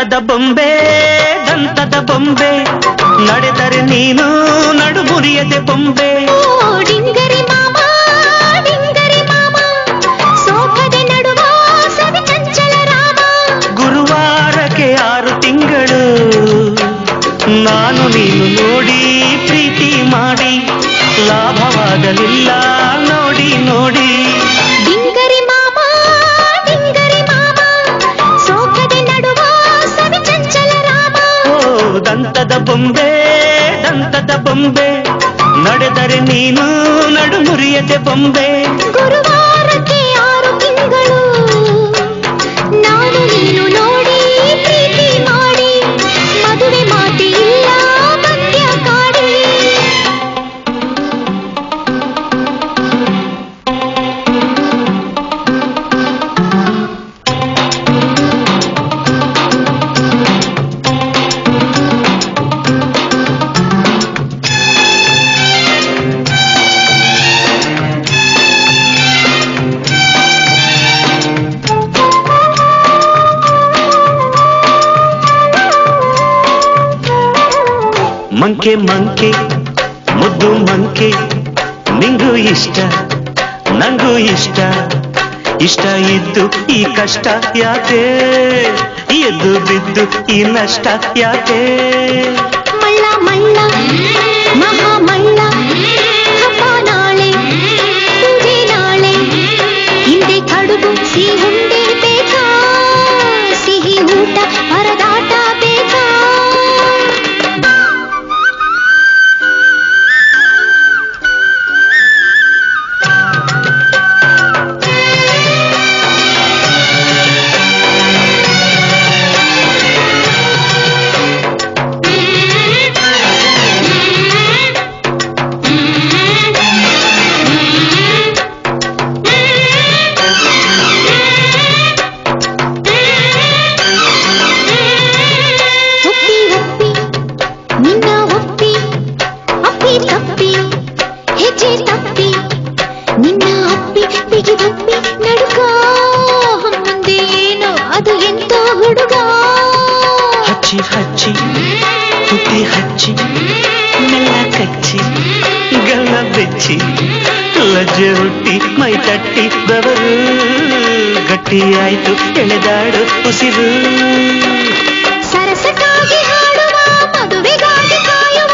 ದಂತದ ಬೊಂಬೆ ನಡೆದರೆ ನೀನು ನಡು ಮುರಿಯದೆ ಬೊಂಬೆ. ಡಿಂಗರಿ ಮಾಮ ಸೋಕದೆ ನಡುವ ಸವಿ ಚಂಚಲ ರಾಮ. ಗುರುವಾರಕ್ಕೆ 6 ತಿಂಗಳು ನಾನು ನೀನು ನೋಡಿ ಪ್ರೀತಿ ಮಾಡಿ ಲಾಭವಾಗಲಿಲ್ಲ ನೋಡಿ ನೋಡಿ. ಡಿಂಗರಿ ಮಾಮ ಸೋಕದೆ ನಡುವ ಸವಿ ಚಂಚಲ ರಾಮ. ದಂತದ ಬೊಂಬೆ ನಡೆದರೆ ನೀನು ನಡು ಮುರಿಯದೆ ಬೊಂಬೆ. ಗುರುವಾರಕ್ಕೆ 6 ತಿಂಗಳು ನಾನು ನೀನು ನೋಡಿ ಪ್ರೀತಿ ಮಾಡಿ ಮದುವೆ ಮಾತಿ ಇಲ್ಲ ಮಧ್ಯ ಕಾಡಿ. ಮಂಕೆ ಮುದ್ದು ಮಂಕೆ ನಿಂಗೂ ಇಷ್ಟ ನಂಗೂ ಇಷ್ಟ ಇದ್ದು ಈ ಕಷ್ಟ ಯಾಕೆ ಎದ್ದು ಬಿದ್ದು ಈ ನಷ್ಟ ಯಾಕೆ. ಮಳ್ಳ ಮಹಾ ಮಳ್ಳ ಹಬ್ಬ ನಾಳೆ ಪೂಜೆ ನಾಳೆ ಹಿಂದೆ ಕಡುಬು ಸಿಹುಂಡೆ ಬೇಕಾ ಸಿಹಿ ಊಟ ಪರದಾಟ ಬೇಕಾ. ನಿನ್ನ ಅಪ್ಪಿ ಬಿಗಿ ಬಪ್ಪಿ ನಡುಕ ಮುಂದೆ ಏನೋ ಅದು ಎಂತ ಹುಡುಗ. ಹಚ್ಚಿ ತುಟಿ ಹಚ್ಚಿ ಮೆಲ್ಲ ಕಚ್ಚಿ ಗಲ್ಲ ಬೆಚ್ಚಿ ಲಜ್ಜೆ ಹುಟ್ಟಿ ಮೈ ತಟ್ಟಿ ಬೆವರು ಗಟ್ಟಿಯಾಯ್ತು ಎಳೆದಾಡು ಉಸಿರು. ಸರಸಕ್ಕಾಗಿ ಹಾಡುವ ಮದುವೆಗಾಗಿ ಕಾಯುವ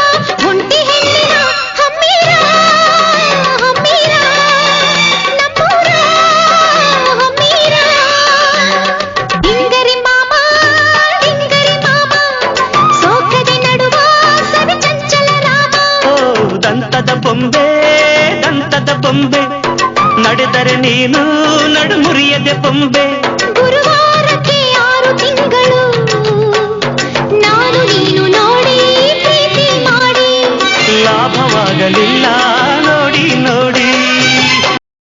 ಒಂಟಿ ಹೆಣ್ಣಿನ ಹಮ್ಮೀರ ನಮ್ಮೂರ ಹಮ್ಮೀರ. ಡಿಂಗರಿ ಮಾಮ ಸೋಕದೆ ನಡುವ ಸವಿ ಚಂಚಲ ರಾಮ. ದಂತದ ಬೊಂಬೆ ನಡೆದರೆ ನೀನು ನಡು ಮುರಿಯದೆ ಬೊಂಬೆ.